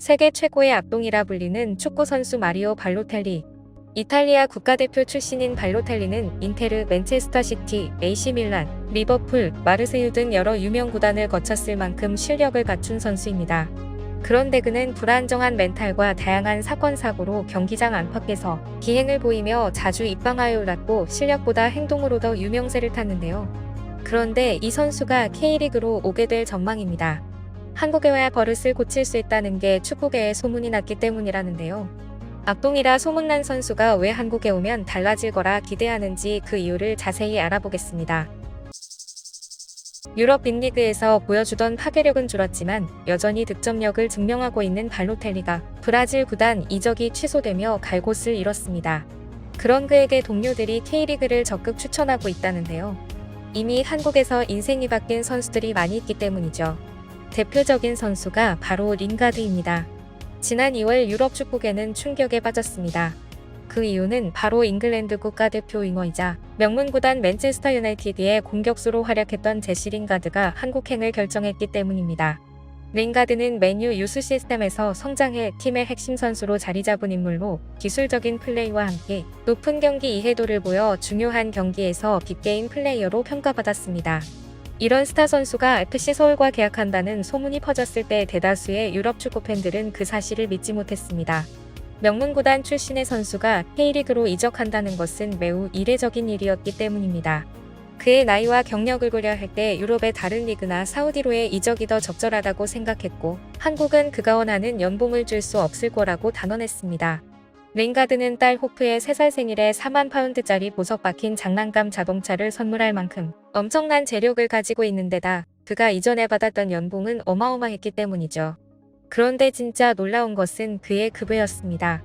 세계 최고의 악동이라 불리는 축구선수 마리오 발로텔리. 이탈리아 국가대표 출신인 발로텔리는 인테르, 맨체스터시티, AC 밀란, 리버풀, 마르세유 등 여러 유명 구단을 거쳤을 만큼 실력을 갖춘 선수입니다. 그런데 그는 불안정한 멘탈과 다양한 사건 사고로 경기장 안팎에서 기행을 보이며 자주 입방아에 올랐고 실력보다 행동으로 더 유명세를 탔는데요. 그런데 이 선수가 K리그로 오게 될 전망입니다. 한국에 와야 버릇을 고칠 수 있다는 게 축구계에 소문이 났기 때문이라는데요. 악동이라 소문난 선수가 왜 한국에 오면 달라질 거라 기대하는지 그 이유를 자세히 알아보겠습니다. 유럽 빅리그에서 보여주던 파괴력은 줄었지만 여전히 득점력을 증명하고 있는 발로텔리가 브라질 구단 이적이 취소되며 갈 곳을 잃었습니다. 그런 그에게 동료들이 K리그를 적극 추천하고 있다는데요. 이미 한국에서 인생이 바뀐 선수들이 많이 있기 때문이죠. 대표적인 선수가 바로 링가드입니다. 지난 2월 유럽 축구계는 충격에 빠졌습니다. 그 이유는 바로 잉글랜드 국가대표 윙어이자 명문구단 맨체스터 유나이티드의 공격수로 활약했던 제시 링가드가 한국행을 결정했기 때문입니다. 링가드는 맨유 유스 시스템에서 성장해 팀의 핵심 선수로 자리잡은 인물로 기술적인 플레이와 함께 높은 경기 이해도를 보여 중요한 경기에서 빅게임 플레이어로 평가받았습니다. 이런 스타 선수가 FC 서울과 계약한다는 소문이 퍼졌을 때 대다수의 유럽 축구 팬들은 그 사실을 믿지 못했습니다. 명문구단 출신의 선수가 K리그로 이적한다는 것은 매우 이례적인 일이었기 때문입니다. 그의 나이와 경력을 고려할 때 유럽의 다른 리그나 사우디로의 이적이 더 적절하다고 생각했고 한국은 그가 원하는 연봉을 줄 수 없을 거라고 단언했습니다. 링가드는 딸 호프의 3살 생일에 4만 파운드짜리 보석 박힌 장난감 자동차를 선물할 만큼 엄청난 재력을 가지고 있는 데다 그가 이전에 받았던 연봉은 어마어마했기 때문이죠. 그런데 진짜 놀라운 것은 그의 급여였습니다.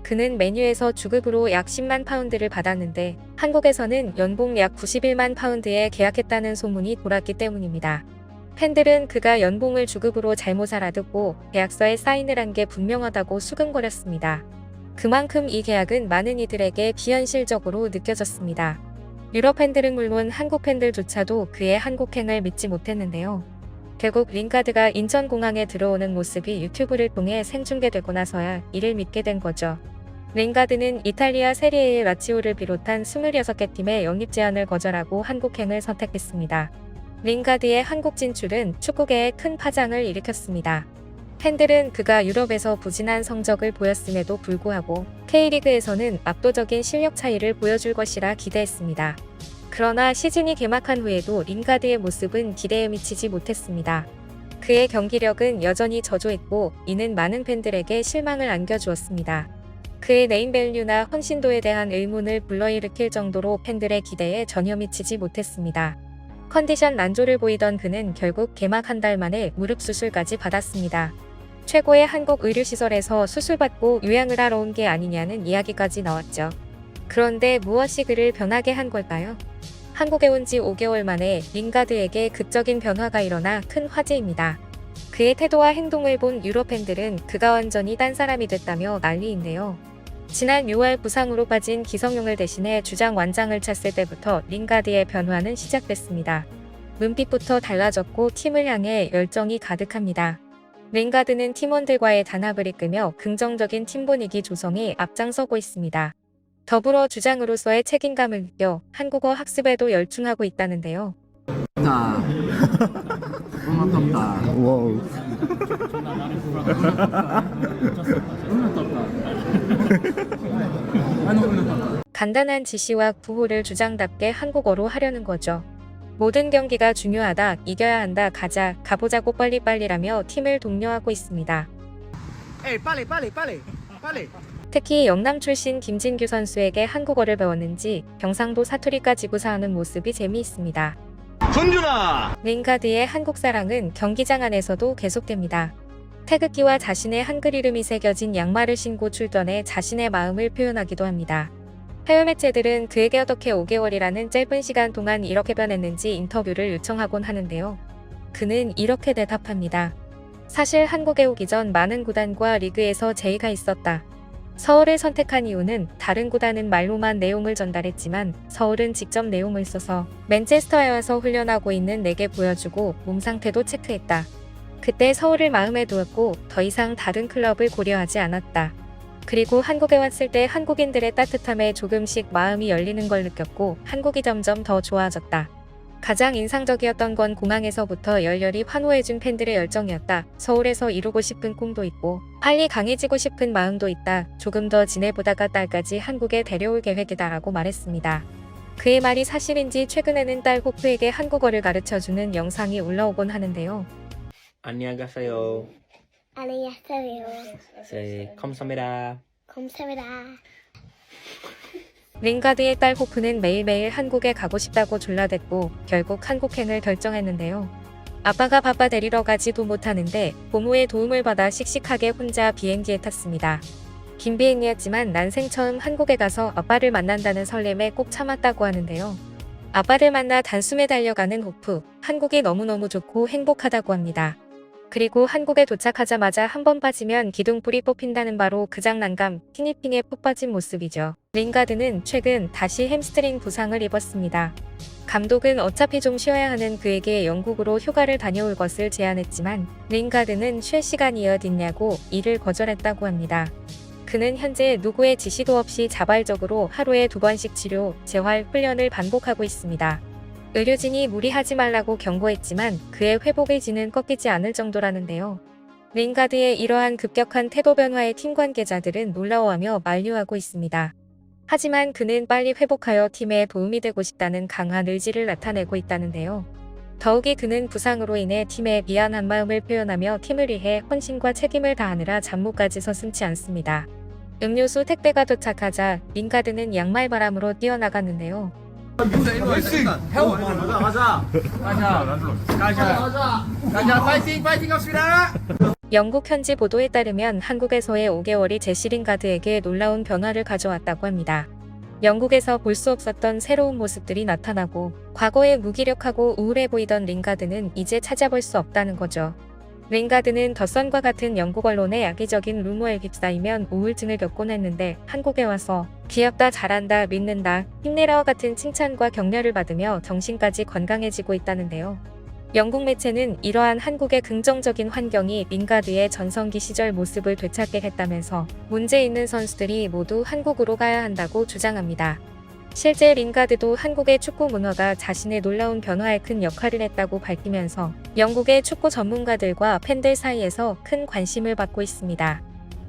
그는 맨유에서 주급으로 약 10만 파운드를 받았는데 한국에서는 연봉 약 91만 파운드에 계약했다는 소문이 돌았기 때문입니다. 팬들은 그가 연봉을 주급으로 잘못 알아듣고 계약서에 사인을 한 게 분명하다고 수근거렸습니다. 그만큼 이 계약은 많은 이들에게 비현실적으로 느껴졌습니다. 유럽 팬들은 물론 한국 팬들조차도 그의 한국행을 믿지 못했는데요. 결국 링가드가 인천공항에 들어오는 모습이 유튜브를 통해 생중계되고 나서야 이를 믿게 된 거죠. 링가드는 이탈리아 세리에의 라치오를 비롯한 26개 팀의 영입 제안을 거절하고 한국행을 선택했습니다. 링가드의 한국 진출은 축구계에 큰 파장을 일으켰습니다. 팬들은 그가 유럽에서 부진한 성적을 보였음에도 불구하고 K리그에서는 압도적인 실력 차이를 보여줄 것이라 기대했습니다. 그러나 시즌이 개막한 후에도 링가드의 모습은 기대에 미치지 못했습니다. 그의 경기력은 여전히 저조했고 이는 많은 팬들에게 실망을 안겨주었습니다. 그의 네임밸류나 헌신도에 대한 의문을 불러일으킬 정도로 팬들의 기대에 전혀 미치지 못했습니다. 컨디션 난조를 보이던 그는 결국 개막 한 달 만에 무릎 수술까지 받았습니다. 최고의 한국 의료시설에서 수술받고 요양을 하러 온 게 아니냐는 이야기까지 나왔죠. 그런데 무엇이 그를 변하게 한 걸까요? 한국에 온 지 5개월 만에 링가드에게 극적인 변화가 일어나 큰 화제입니다. 그의 태도와 행동을 본 유럽 팬들은 그가 완전히 딴 사람이 됐다며 난리인데요. 지난 6월 부상으로 빠진 기성용을 대신해 주장 완장을 찼을 때부터 링가드의 변화는 시작됐습니다. 눈빛부터 달라졌고 팀을 향해 열정이 가득합니다. 링가드는 팀원들과의 단합을 이끌며 긍정적인 팀 분위기 조성에 앞장서고 있습니다. 더불어 주장으로서의 책임감을 느껴 한국어 학습에도 열중하고 있다는데요. 자, 고맙다. 와우. 간단한 지시와 구호를 주장답게 한국어로 하려는 거죠. 모든 경기가 중요하다, 이겨야 한다, 가자, 가보자고 빨리빨리라며 팀을 독려하고 있습니다. 에이, 빨리. 특히 영남 출신 김진규 선수에게 한국어를 배웠는지 경상도 사투리까지 구사하는 모습이 재미있습니다. 전준아! 링가드의 한국 사랑은 경기장 안에서도 계속됩니다. 태극기와 자신의 한글 이름이 새겨진 양말을 신고 출전해 자신의 마음을 표현하기도 합니다. 해외 매체들은 그에게 어떻게 5개월이라는 짧은 시간 동안 이렇게 변했는지 인터뷰를 요청하곤 하는데요. 그는 이렇게 대답합니다. 사실 한국에 오기 전 많은 구단과 리그에서 제의가 있었다. 서울을 선택한 이유는 다른 구단은 말로만 내용을 전달했지만 서울은 직접 내용을 써서 맨체스터에 와서 훈련하고 있는 내게 보여주고 몸 상태도 체크했다. 그때 서울을 마음에 두었고 더 이상 다른 클럽을 고려하지 않았다. 그리고 한국에 왔을 때 한국인들의 따뜻함에 조금씩 마음이 열리는 걸 느꼈고 한국이 점점 더 좋아졌다. 가장 인상적이었던 건 공항에서부터 열렬히 환호해준 팬들의 열정이었다. 서울에서 이루고 싶은 꿈도 있고 빨리 강해지고 싶은 마음도 있다. 조금 더 지내보다가 딸까지 한국에 데려올 계획이다라고 말했습니다. 그의 말이 사실인지 최근에는 딸 호프에게 한국어를 가르쳐주는 영상이 올라오곤 하는데요. 안녕하세요. 안녕하세요. 네, 감사합니다. 감사합니다. 링가드의 딸 호프는 매일매일 한국에 가고 싶다고 졸라댔고 결국 한국행을 결정했는데요. 아빠가 바빠 데리러 가지도 못하는데 부모의 도움을 받아 씩씩하게 혼자 비행기에 탔습니다. 긴 비행이었지만 난생 처음 한국에 가서 아빠를 만난다는 설렘에 꼭 참았다고 하는데요. 아빠를 만나 단숨에 달려가는 호프, 한국이 너무너무 좋고 행복하다고 합니다. 그리고 한국에 도착하자마자 한 번 빠지면 기둥불이 뽑힌다는 바로 그 장난감, 티니핑에 푹 빠진 모습이죠. 링가드는 최근 다시 햄스트링 부상을 입었습니다. 감독은 어차피 좀 쉬어야 하는 그에게 영국으로 휴가를 다녀올 것을 제안했지만 링가드는 쉴 시간이 어딨냐고 이를 거절했다고 합니다. 그는 현재 누구의 지시도 없이 자발적으로 하루에 2번씩 치료, 재활, 훈련을 반복하고 있습니다. 의료진이 무리하지 말라고 경고했지만 그의 회복 의지는 꺾이지 않을 정도라는데요. 링가드의 이러한 급격한 태도 변화에 팀 관계자들은 놀라워하며 만류하고 있습니다. 하지만 그는 빨리 회복하여 팀에 도움이 되고 싶다는 강한 의지를 나타내고 있다는데요. 더욱이 그는 부상으로 인해 팀에 미안한 마음을 표현하며 팀을 위해 헌신과 책임을 다하느라 잠못까지 서슴지 않습니다. 음료수 택배가 도착하자 링가드는 양말바람으로 뛰어나갔는데요. 영국 현지 보도에 따르면 한국에서의 5개월이 제시 링가드에게 놀라운 변화를 가져왔다고 합니다. 영국에서 볼 수 없었던 새로운 모습들이 나타나고 과거에 무기력하고 우울해 보이던 링가드는 이제 찾아볼 수 없다는 거죠. 링가드는 더선과 같은 영국 언론의 악의적인 루머에 휩싸이면 우울증을 겪곤 했는데 한국에 와서 귀엽다, 잘한다, 믿는다, 힘내라와 같은 칭찬과 격려를 받으며 정신까지 건강해지고 있다는데요. 영국 매체는 이러한 한국의 긍정적인 환경이 링가드의 전성기 시절 모습을 되찾게 했다면서 문제 있는 선수들이 모두 한국으로 가야 한다고 주장합니다. 실제 링가드도 한국의 축구 문화가 자신의 놀라운 변화에 큰 역할을 했다고 밝히면서 영국의 축구 전문가들과 팬들 사이에서 큰 관심을 받고 있습니다.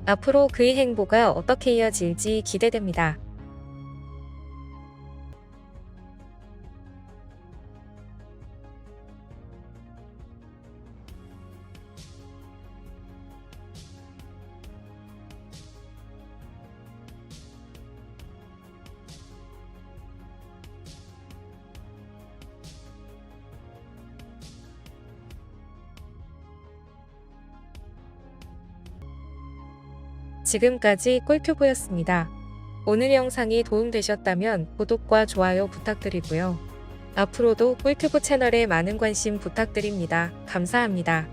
앞으로 그의 행보가 어떻게 이어질지 기대됩니다. 지금까지 꿀튜브였습니다. 오늘 영상이 도움되셨다면 구독과 좋아요 부탁드리고요. 앞으로도 꿀튜브 채널에 많은 관심 부탁드립니다. 감사합니다.